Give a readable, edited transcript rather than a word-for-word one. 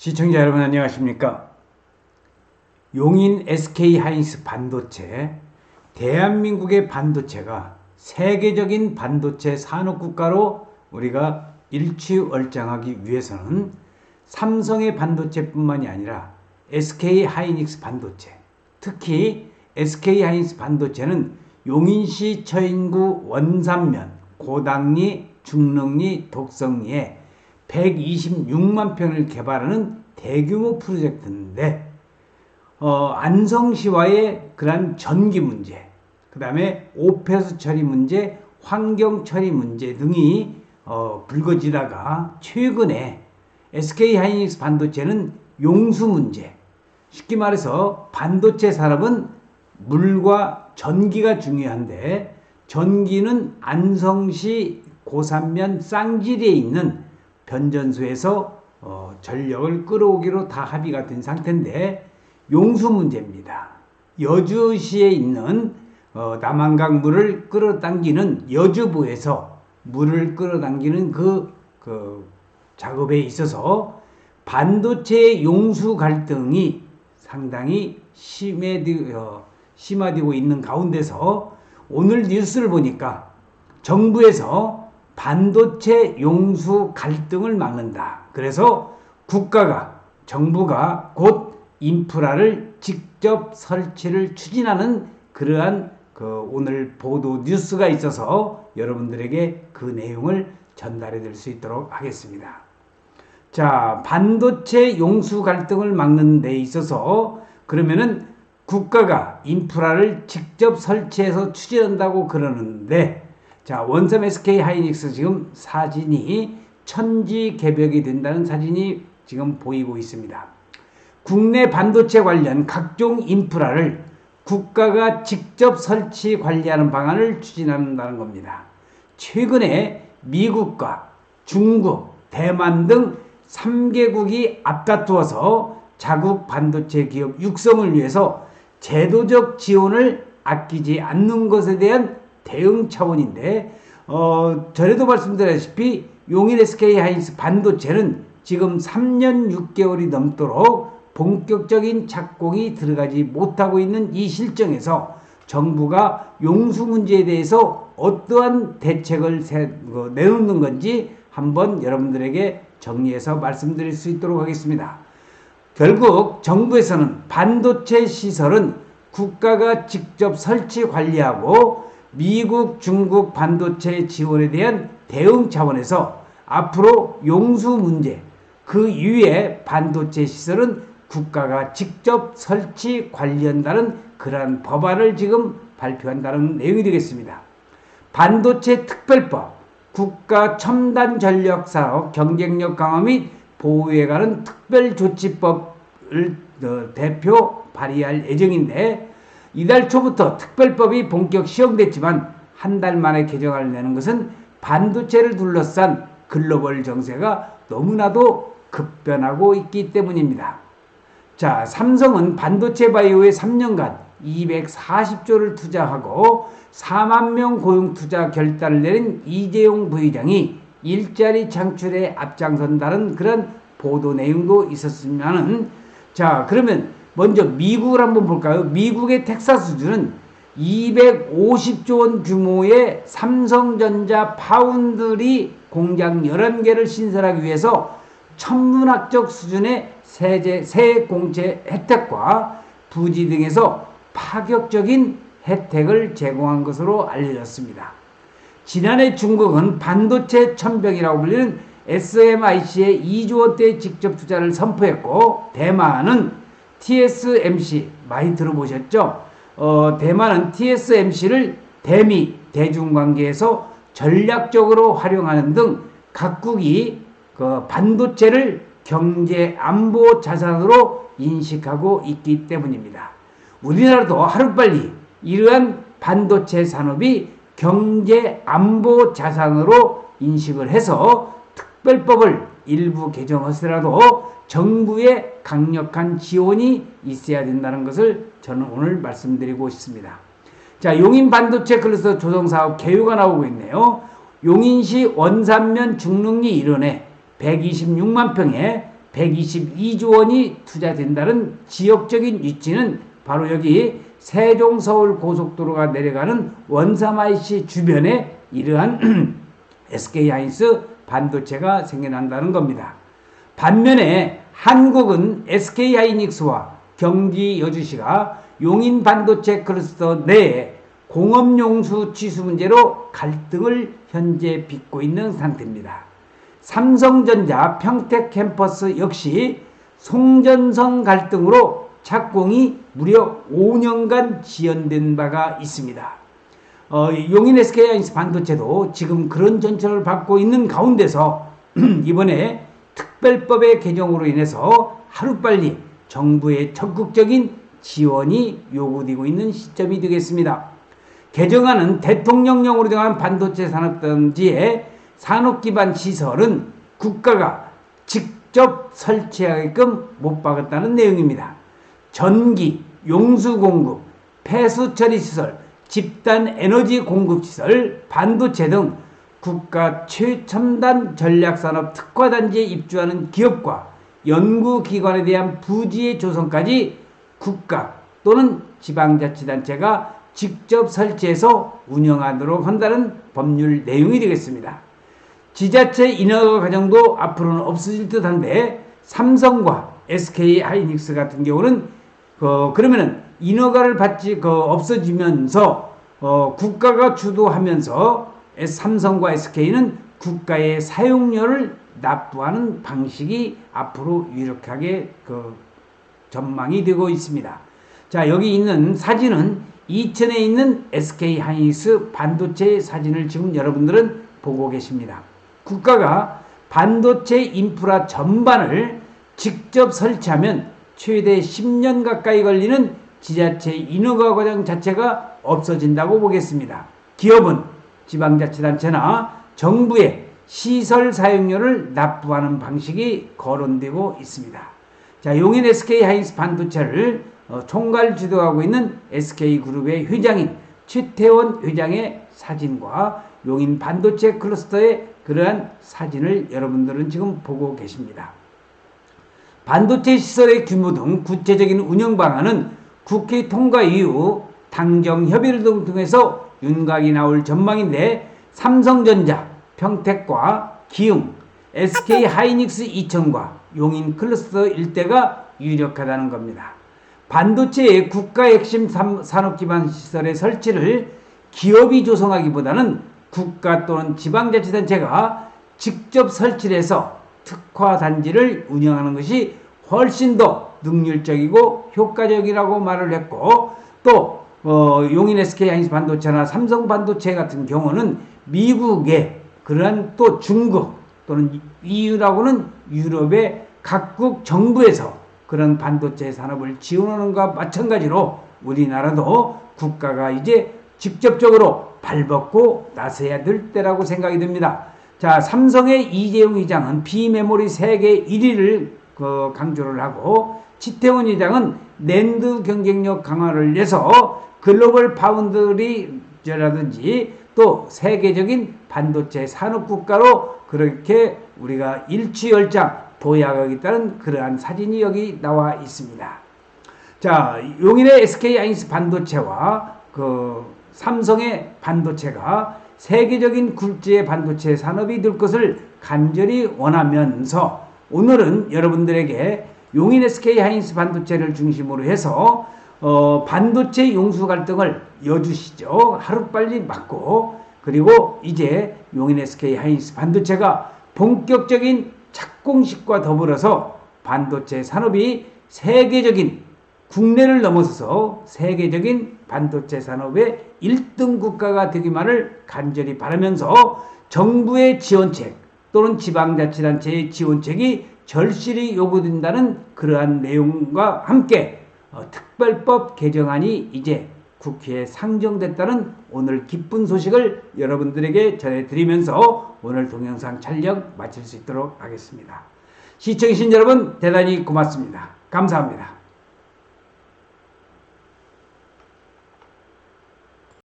시청자 여러분 안녕하십니까? 용인 SK하이닉스 반도체, 대한민국의 반도체가 세계적인 반도체 산업국가로 우리가 일취월장하기 위해서는 삼성의 반도체뿐만이 아니라 SK하이닉스 반도체, 특히 SK하이닉스 반도체는 용인시 처인구 원산면, 고당리, 중릉리, 독성리에 126만 평을 개발하는 대규모 프로젝트인데 안성시와의 그러한 전기 문제, 그 다음에 오폐수 처리 문제, 환경 처리 문제 등이 불거지다가 최근에 SK하이닉스 반도체는 용수 문제, 쉽게 말해서 반도체 산업은 물과 전기가 중요한데 전기는 안성시 고산면 쌍지리에 있는 변전소에서 전력을 끌어오기로 다 합의가 된 상태인데 용수 문제입니다. 여주시에 있는 남한강 물을 끌어당기는 여주부에서 물을 끌어당기는 그 작업에 있어서 반도체의 용수 갈등이 상당히 심화되고 있는 가운데서 오늘 뉴스를 보니까 정부에서 반도체 용수 갈등을 막는다. 그래서 정부가 곧 인프라를 직접 설치를 추진하는 그러한 오늘 보도 뉴스가 있어서 여러분들에게 그 내용을 전달해 드릴 수 있도록 하겠습니다. 자, 반도체 용수 갈등을 막는 데 있어서 그러면은 국가가 인프라를 직접 설치해서 추진한다고 그러는데, 자, 원섬 SK하이닉스 지금 사진이 천지개벽이 된다는 사진이 지금 보이고 있습니다. 국내 반도체 관련 각종 인프라를 국가가 직접 설치 관리하는 방안을 추진한다는 겁니다. 최근에 미국과 중국, 대만 등 3개국이 앞다투어서 자국 반도체 기업 육성을 위해서 제도적 지원을 아끼지 않는 것에 대한 대응 차원인데 전에도 말씀드렸다시피 용인 SK하이닉스 반도체는 지금 3년 6개월이 넘도록 본격적인 착공이 들어가지 못하고 있는 이 실정에서 정부가 용수 문제에 대해서 어떠한 대책을 내놓는 건지 한번 여러분들에게 정리해서 말씀드릴 수 있도록 하겠습니다. 결국 정부에서는 반도체 시설은 국가가 직접 설치 관리하고 미국, 중국 반도체 지원에 대한 대응 차원에서 앞으로 용수 문제, 그 이외에 반도체 시설은 국가가 직접 설치 관리한다는 그러한 법안을 지금 발표한다는 내용이 되겠습니다. 반도체 특별법, 국가 첨단 전력 사업 경쟁력 강화 및 보호에 관한 특별조치법을 대표 발의할 예정인데 이달 초부터 특별법이 본격 시행됐지만 한 달 만에 개정을 내는 것은 반도체를 둘러싼 글로벌 정세가 너무나도 급변하고 있기 때문입니다. 자, 삼성은 반도체 바이오에 3년간 240조를 투자하고 4만 명 고용 투자 결단을 내린 이재용 부회장이 일자리 창출에 앞장선다는 그런 보도 내용도 있었으면은, 자, 그러면 먼저 미국을 한번 볼까요? 미국의 텍사스주는 250조 원 규모의 삼성전자 파운드리 공장 11개를 신설하기 위해서 천문학적 수준의 세 공채 혜택과 부지 등에서 파격적인 혜택을 제공한 것으로 알려졌습니다. 지난해 중국은 반도체 천병이라고 불리는 SMIC에 2조 원대의 직접 투자를 선포했고, 대만은 TSMC 많이 들어보셨죠? 대만은 TSMC를 대미 대중관계에서 전략적으로 활용하는 등 각국이 반도체를 경제 안보 자산으로 인식하고 있기 때문입니다. 우리나라도 하루빨리 이러한 반도체 산업이 경제 안보 자산으로 인식을 해서 특별법을 일부 개정하더라도 정부의 강력한 지원이 있어야 된다는 것을 저는 오늘 말씀드리고 싶습니다. 자, 용인 반도체 클러스터 조성사업 개요가 나오고 있네요. 용인시 원산면 중릉리 일원에 126만 평에 122조 원이 투자된다는 지역적인 위치는 바로 여기 세종 서울 고속도로가 내려가는 원삼IC 주변에 이러한 SK하이닉스 반도체가 생겨난다는 겁니다. 반면에 한국은 SK하이닉스와 경기 여주시가 용인 반도체 클러스터 내에 공업용수 취수 문제로 갈등을 현재 빚고 있는 상태입니다. 삼성전자 평택 캠퍼스 역시 송전선 갈등으로 착공이 무려 5년간 지연된 바가 있습니다. 용인 SK하이닉스 반도체도 지금 그런 전철을 받고 있는 가운데서 이번에 특별법의 개정으로 인해서 하루빨리 정부의 적극적인 지원이 요구되고 있는 시점이 되겠습니다. 개정안은 대통령령으로 정한 반도체 산업단지의 산업기반 시설은 국가가 직접 설치하게끔 못 박았다는 내용입니다. 전기, 용수 공급, 폐수 처리 시설, 집단 에너지 공급 시설, 반도체 등 국가 최첨단 전략산업 특화단지에 입주하는 기업과 연구기관에 대한 부지의 조성까지 국가 또는 지방자치단체가 직접 설치해서 운영하도록 한다는 법률 내용이 되겠습니다. 지자체 인허가 과정도 앞으로는 없어질 듯한데 삼성과 SK하이닉스 같은 경우는 그러면은 인허가를 받지 없어지면서 국가가 주도하면서 삼성과 SK는 국가의 사용료를 납부하는 방식이 앞으로 유력하게 전망이 되고 있습니다. 자, 여기 있는 사진은 이천에 있는 SK하이닉스 반도체 사진을 지금 여러분들은 보고 계십니다. 국가가 반도체 인프라 전반을 직접 설치하면 최대 10년 가까이 걸리는 지자체 인허가 과정 자체가 없어진다고 보겠습니다. 기업은 지방자치단체나 정부의 시설 사용료를 납부하는 방식이 거론되고 있습니다. 자, 용인 SK하이닉스 반도체를 총괄 지도하고 있는 SK그룹의 회장인 최태원 회장의 사진과 용인 반도체 클러스터의 그러한 사진을 여러분들은 지금 보고 계십니다. 반도체 시설의 규모 등 구체적인 운영 방안은 국회 통과 이후 당정 협의를 통해서 윤곽이 나올 전망인데 삼성전자, 평택과 기흥, SK하이닉스 이천과 용인 클러스터 일대가 유력하다는 겁니다. 반도체의 국가의 핵심 산업기반 시설의 설치를 기업이 조성하기보다는 국가 또는 지방자치단체가 직접 설치를 해서 특화단지를 운영하는 것이 훨씬 더 능률적이고 효과적이라고 말을 했고, 또 용인 SK하이닉스 반도체나 삼성 반도체 같은 경우는 미국의 그러한 또 중국 또는 EU라고는 유럽의 각국 정부에서 그런 반도체 산업을 지원하는 것과 마찬가지로 우리나라도 국가가 이제 직접적으로 발벗고 나서야 될 때라고 생각이 듭니다. 자, 삼성의 이재용 회장은 비메모리 세계 1위를 강조를 하고, 치태원 회장은 낸드 경쟁력 강화를 위해서 글로벌 파운드리라든지 또 세계적인 반도체 산업국가로 그렇게 우리가 일취월장 도약하겠다는 그러한 사진이 여기 나와 있습니다. 자, 용인의 SK하이닉스 반도체와 삼성의 반도체가 세계적인 굴지의 반도체 산업이 될 것을 간절히 원하면서 오늘은 여러분들에게 용인 SK하이닉스 반도체를 중심으로 해서 반도체 용수 갈등을 여주시죠. 하루빨리 막고, 그리고 이제 용인 SK하이닉스 반도체가 본격적인 착공식과 더불어서 반도체 산업이 세계적인, 국내를 넘어서서 세계적인 반도체 산업의 1등 국가가 되기만을 간절히 바라면서 정부의 지원책 또는 지방자치단체의 지원책이 절실히 요구된다는 그러한 내용과 함께 특별법 개정안이 이제 국회에 상정됐다는 오늘 기쁜 소식을 여러분들에게 전해드리면서 오늘 동영상 촬영 마칠 수 있도록 하겠습니다. 시청해주신 여러분 대단히 고맙습니다. 감사합니다.